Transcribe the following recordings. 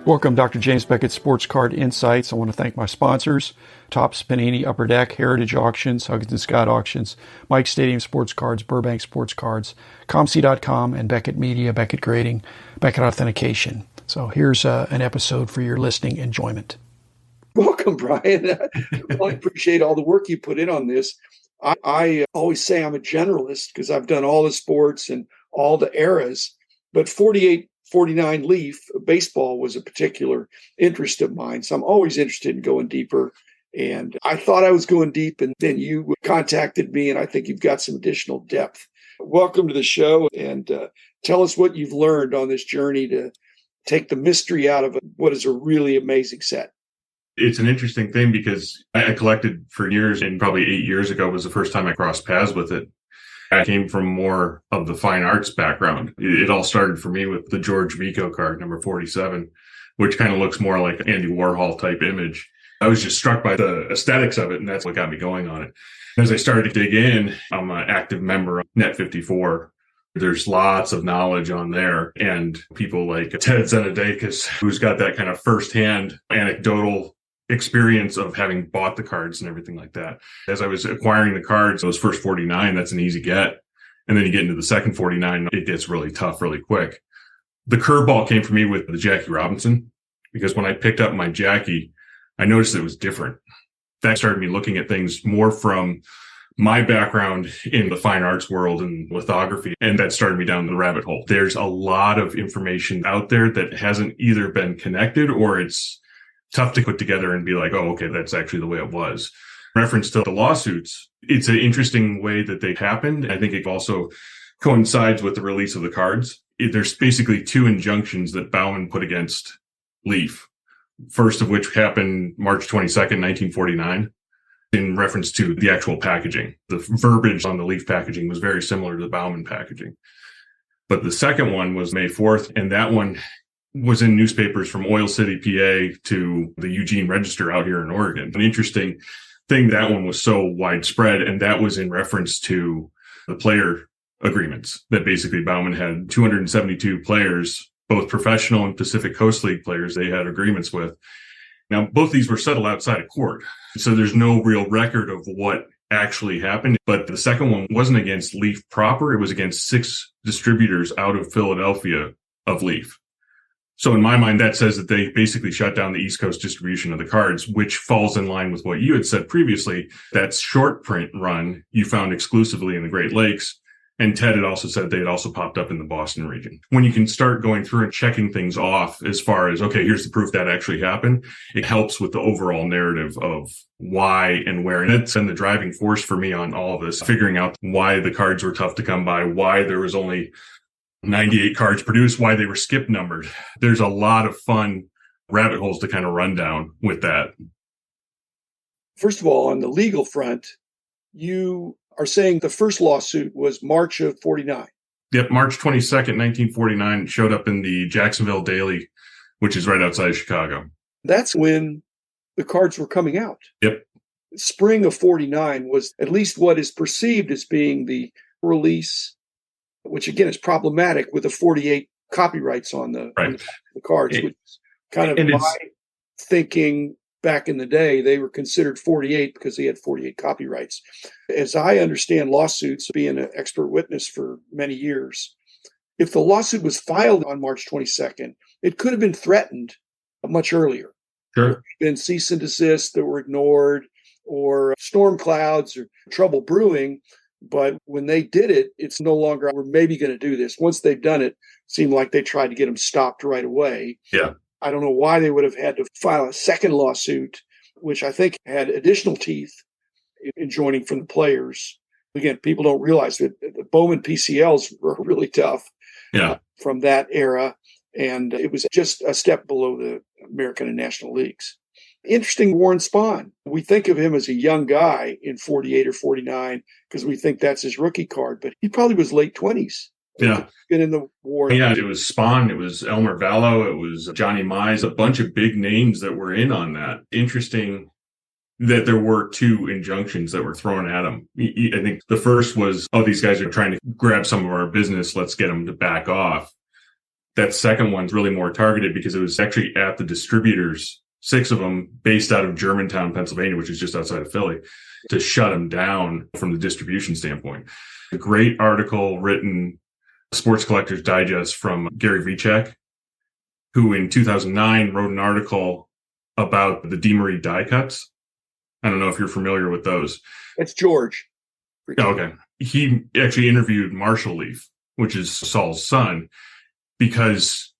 Welcome, Dr. James Beckett, Sports Card Insights. I want to thank my sponsors, Topps, Panini, Upper Deck, Heritage Auctions, Huggins & Scott Auctions, Mike Stadium Sports Cards, Burbank Sports Cards, ComC.com, and Beckett Media, Beckett Grading, Beckett Authentication. So here's an episode for your listening enjoyment. Welcome, Brian. I appreciate all the work you put in on this. I always say I'm a generalist because I've done all the sports and all the eras, but 48 49 Leaf baseball was a particular interest of mine. So I'm always interested in going deeper. And I thought I was going deep, and then you contacted me, and I think you've got some additional depth. Welcome to the show, and tell us what you've learned on this journey to take the mystery out of what is a really amazing set. It's an interesting thing because I collected for years, and probably 8 years ago was the first time I crossed paths with it. I came from more of the fine arts background. It all started for me with the George Vico card, number 47, which kind of looks more like an Andy Warhol type image. I was just struck by the aesthetics of it, and that's what got me going on it. As I started to dig in, I'm an active member of Net54. There's lots of knowledge on there, and people like Ted Zenadakis, who's got that kind of firsthand anecdotal experience of having bought the cards and everything like that. As I was acquiring the cards, those first 49, that's an easy get. And then you get into the second 49, it gets really tough really quick. The curveball came for me with the Jackie Robinson, because when I picked up my Jackie, I noticed it was different. That started me looking at things more from my background in the fine arts world and lithography, and that started me down the rabbit hole. There's a lot of information out there that hasn't either been connected, or it's tough to put together and be like, oh, okay, that's actually the way it was. In reference to the lawsuits, it's an interesting way that they happened. I think it also coincides with the release of the cards. There's basically two injunctions that Bauman put against Leaf. First of which happened March 22nd, 1949, in reference to the actual packaging. The verbiage on the Leaf packaging was very similar to the Bauman packaging. But the second one was May 4th, and that one was in newspapers from Oil City, PA to the Eugene Register out here in Oregon. An interesting thing, that one was so widespread, and that was in reference to the player agreements that basically Bauman had 272 players, both professional and Pacific Coast League players they had agreements with. Now, both these were settled outside of court, so there's no real record of what actually happened. But the second one wasn't against Leaf proper. It was against 6 distributors out of Philadelphia of Leaf. So in my mind, that says that they basically shut down the East Coast distribution of the cards, which falls in line with what you had said previously. That short print run you found exclusively in the Great Lakes. And Ted had also said they had also popped up in the Boston region. When you can start going through and checking things off as far as, okay, here's the proof that actually happened, it helps with the overall narrative of why and where. And it's been the driving force for me on all of this, figuring out why the cards were tough to come by, why there was only 98 cards produced, why they were skip numbered. There's a lot of fun rabbit holes to kind of run down with that. First of all, on the legal front, you are saying the first lawsuit was March of 49. Yep, March 22nd, 1949, it showed up in the Jacksonville Daily, which is right outside of Chicago. That's when the cards were coming out. Yep. Spring of 49 was at least what is perceived as being the release, which again is problematic with the 48 copyrights on the cards, which is kind of my thinking. Back in the day, they were considered 48 because they had 48 copyrights. As I understand lawsuits, being an expert witness for many years, if the lawsuit was filed on March 22nd, it could have been threatened much earlier. Sure. There could have been cease and desist that were ignored, or storm clouds or trouble brewing. But when they did it, it's no longer, we're maybe going to do this. Once they've done it, it seemed like they tried to get them stopped right away. Yeah. I don't know why they would have had to file a second lawsuit, which I think had additional teeth in joining from the players. Again, people don't realize that the Bowman PCLs were really tough from that era, and it was just a step below the American and National Leagues. Interesting, Warren Spahn. We think of him as a young guy in 48 or 49 because we think that's his rookie card, but he probably was late 20s. Yeah. Been in the war. Yeah, it was Spahn, it was Elmer Vallow, it was Johnny Mize, a bunch of big names that were in on that. Interesting that there were 2 injunctions that were thrown at him. I think the first was, oh, these guys are trying to grab some of our business, let's get them to back off. That second one's really more targeted because it was actually at the distributors, 6 of them based out of Germantown, Pennsylvania, which is just outside of Philly, to shut them down from the distribution standpoint. A great article written, Sports Collectors Digest, from Gary Vaychek, who in 2009 wrote an article about the DeMarie die cuts. I don't know if you're familiar with those. It's George. Okay. He actually interviewed Marshall Leaf, which is Saul's son, because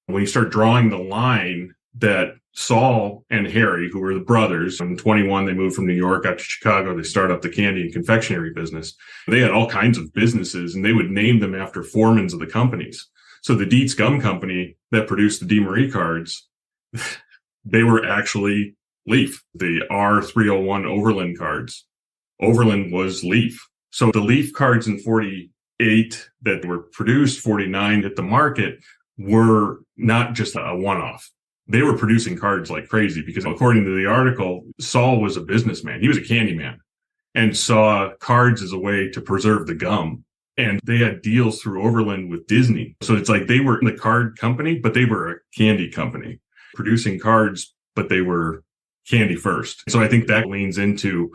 when you start drawing the line that Saul and Harry, who were the brothers, in 21, they moved from New York out to Chicago. They started up the candy and confectionery business. They had all kinds of businesses, and they would name them after foremans of the companies. So the Dietz Gum Company that produced the DeMarie cards, they were actually Leaf. The R301 Overland cards, Overland was Leaf. So the Leaf cards in 48 that were produced, 49 hit the market, were not just a one-off. They were producing cards like crazy because, according to the article, Saul was a businessman. He was a candy man and saw cards as a way to preserve the gum. And they had deals through Overland with Disney. So it's like they were in the card company, but they were a candy company producing cards, but they were candy first. So I think that leans into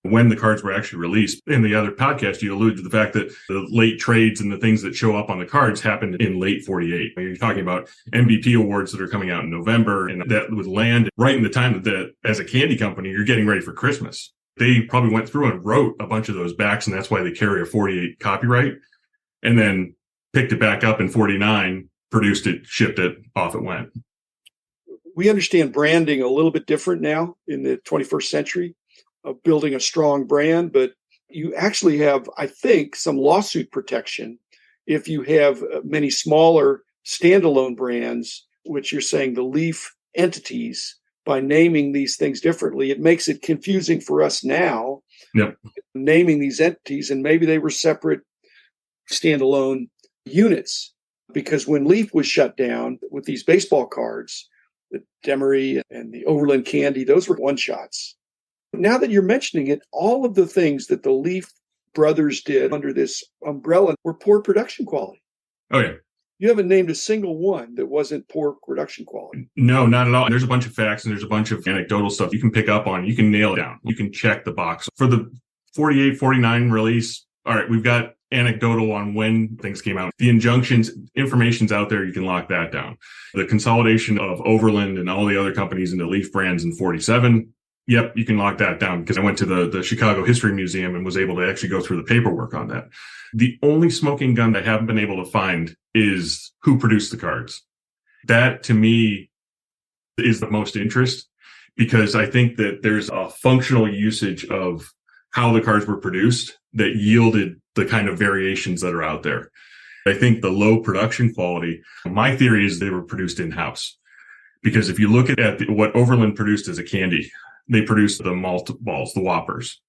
when the cards were actually released. In the other podcast, you alluded to the fact that the late trades and the things that show up on the cards happened in late 48. You're talking about MVP awards that are coming out in November, and that would land right in the time that as a candy company, you're getting ready for Christmas. They probably went through and wrote a bunch of those backs, and that's why they carry a 48 copyright, and then picked it back up in 49, produced it, shipped it, off it went. We understand branding a little bit different now in the 21st century, of building a strong brand, but you actually have, I think, some lawsuit protection if you have many smaller standalone brands, which you're saying the Leaf entities, by naming these things differently. It makes it confusing for us now, Yep. Naming these entities, and maybe they were separate standalone units, because when Leaf was shut down with these baseball cards, the DeMarie and the Overland Candy, those were one-shots. Now that you're mentioning it, all of the things that the Leaf brothers did under this umbrella were poor production quality. Oh, yeah. You haven't named a single one that wasn't poor production quality. No, not at all. There's a bunch of facts and there's a bunch of anecdotal stuff you can pick up on. You can nail it down. You can check the box. For the 48, 49 release, all right, we've got anecdotal on when things came out. The injunctions, information's out there. You can lock that down. The consolidation of Overland and all the other companies into Leaf brands in 47. Yep, you can lock that down because I went to the Chicago History Museum and was able to actually go through the paperwork on that. The only smoking gun I haven't been able to find is who produced the cards. That, to me, is the most interest, because I think that there's a functional usage of how the cards were produced that yielded the kind of variations that are out there. I think the low production quality, my theory is they were produced in-house. Because if you look at what Overland produced as a candy, they produced the malt balls, the Whoppers.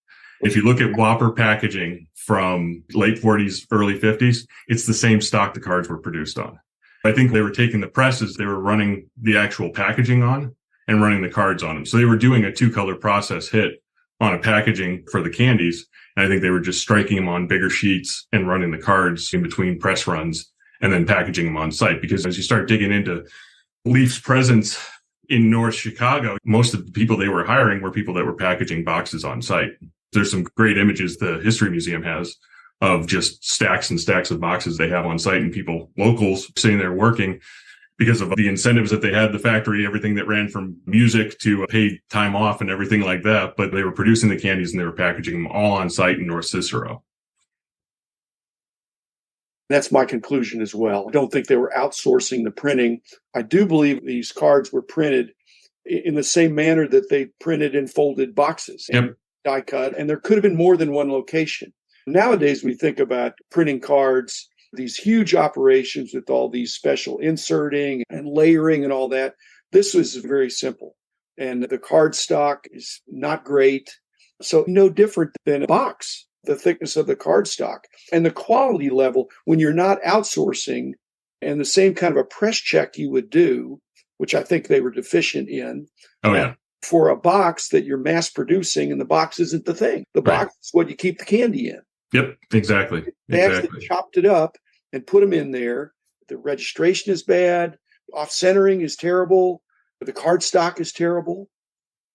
If you look at Whopper packaging from late 40s, early 50s, it's the same stock the cards were produced on. I think they were taking the presses they were running the actual packaging on and running the cards on them. So they were doing a 2-color process hit on a packaging for the candies. And I think they were just striking them on bigger sheets and running the cards in between press runs and then packaging them on site. Because as you start digging into Leaf's presence in North Chicago, most of the people they were hiring were people that were packaging boxes on site. There's some great images the History Museum has of just stacks and stacks of boxes they have on site and people, locals, sitting there working because of the incentives that they had, the factory, everything that ran from music to paid time off and everything like that. But they were producing the candies and they were packaging them all on site in North Cicero. That's my conclusion as well. I don't think they were outsourcing the printing. I do believe these cards were printed in the same manner that they printed in folded boxes and die cut. And there could have been more than one location. Nowadays, we think about printing cards, these huge operations with all these special inserting and layering and all that. This was very simple. And the card stock is not great. So no different than a box. The thickness of the cardstock and the quality level when you're not outsourcing, and the same kind of a press check you would do, which I think they were deficient in. Oh, yeah. For a box that you're mass producing, and the box isn't the thing. The box is what you keep the candy in. Yep, exactly. They actually chopped it up and put them in there. The registration is bad. Off-centering is terrible. The card stock is terrible.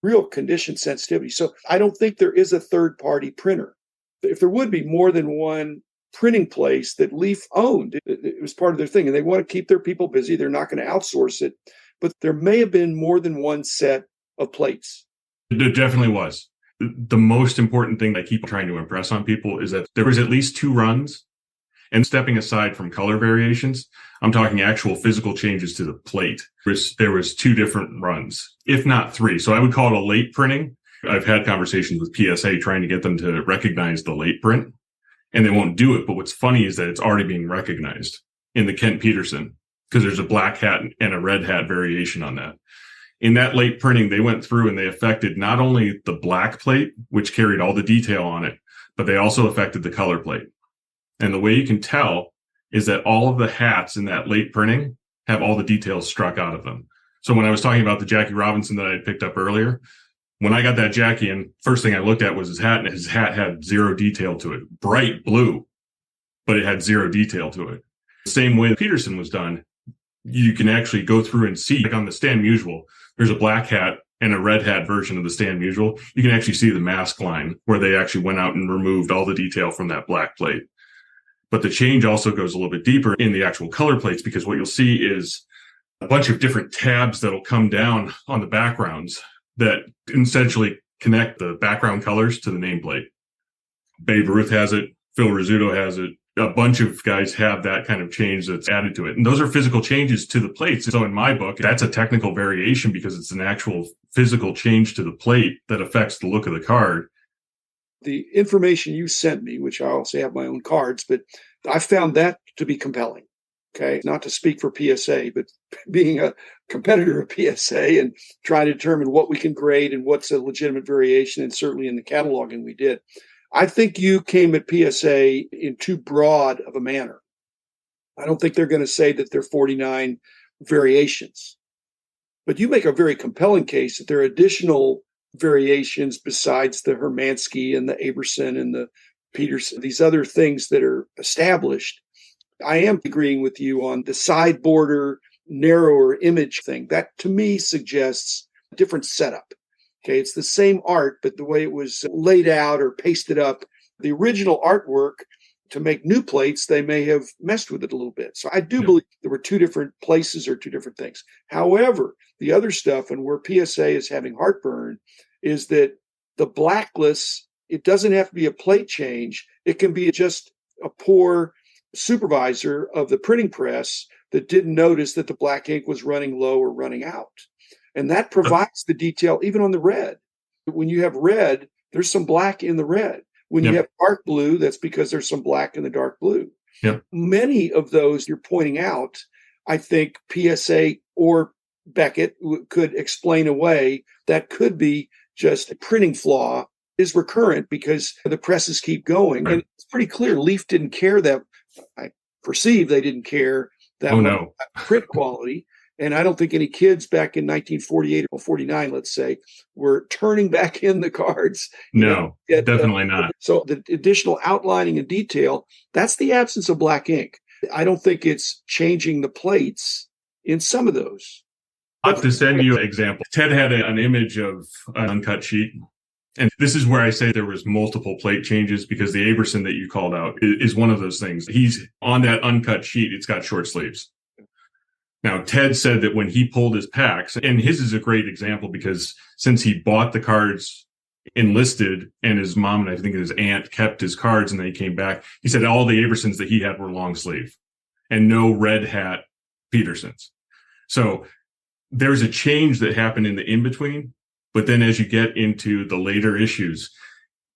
Real condition sensitivity. So I don't think there is a third-party printer. If there would be more than one printing place that Leaf owned, it was part of their thing, and they want to keep their people busy. They're not going to outsource it. But there may have been more than one set of plates. There definitely was. The most important thing I keep trying to impress on people is that there was at least 2 runs. And stepping aside from color variations, I'm talking actual physical changes to the plate. There was 2 different runs, if not 3. So I would call it a late printing. I've had conversations with PSA trying to get them to recognize the late print, and they won't do it. But what's funny is that it's already being recognized in the Kent Peterson, because there's a black hat and a red hat variation on that. In that late printing, they went through and they affected not only the black plate, which carried all the detail on it, but they also affected the color plate. And the way you can tell is that all of the hats in that late printing have all the details struck out of them. So when I was talking about the Jackie Robinson that I had picked up earlier, when I got that Jackie in, first thing I looked at was his hat, and his hat had 0 detail to it. Bright blue, but it had 0 detail to it. The same way Peterson was done, you can actually go through and see, like on the Stan Musial, there's a black hat and a red hat version of the Stan Musial. You can actually see the mask line where they actually went out and removed all the detail from that black plate. But the change also goes a little bit deeper in the actual color plates, because what you'll see is a bunch of different tabs that'll come down on the backgrounds that essentially connect the background colors to the nameplate. Babe Ruth has it. Phil Rizzuto has it. A bunch of guys have that kind of change that's added to it. And those are physical changes to the plates. So in my book, that's a technical variation because it's an actual physical change to the plate that affects the look of the card. The information you sent me, which I also have my own cards, but I found that to be compelling. Okay. Not to speak for PSA, but being a competitor of PSA and trying to determine what we can grade and what's a legitimate variation, and certainly in the cataloging we did. I think you came at PSA in too broad of a manner. I don't think they're going to say that there are 49 variations, but you make a very compelling case that there are additional variations besides the Hermansky and the Aberson and the Peterson, these other things that are established. I am agreeing with you on the side border, narrower image thing. That to me suggests a different setup. Okay, it's the same art, but the way it was laid out or pasted up, the original artwork to make new plates, they may have messed with it a little bit. So I do believe there were 2 different places or 2 different things. However, the other stuff, and where PSA is having heartburn, is that the blacklist, it doesn't have to be a plate change. It can be just a poor supervisor of the printing press that didn't notice that the black ink was running low or running out. And that provides the detail even on the red. When you have red, there's some black in the red. When you have dark blue, that's because there's some black in the dark blue. Many of those you're pointing out, I think PSA or Beckett could explain away. That could be just a printing flaw is recurrent because the presses keep going. Right. And it's pretty clear Leaf didn't care that. I perceive they didn't care that much about print quality. And I don't think any kids back in 1948 or 49, let's say, were turning back in the cards. No, definitely not. So the additional outlining and detail, that's the absence of black ink. I don't think it's changing the plates in some of those. I'll have to send you an example. Ted had an image of an uncut sheet. And this is where I say there was multiple plate changes, because the Aberson that you called out is one of those things. He's on that uncut sheet. It's got short sleeves. Now, Ted said that when he pulled his packs, and his is a great example because since he bought the cards enlisted and his mom and I think his aunt kept his cards and then he came back, he said all the Abersons that he had were long sleeve and no red hat Petersons. So there's a change that happened in the in-between. But then as you get into the later issues,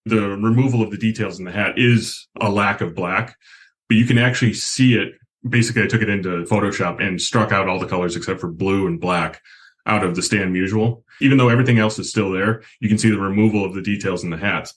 the removal of the details in the hat is a lack of black, but you can actually see it. Basically, I took it into Photoshop and struck out all the colors except for blue and black out of the Stan Musial. Even though everything else is still there, you can see the removal of the details in the hats.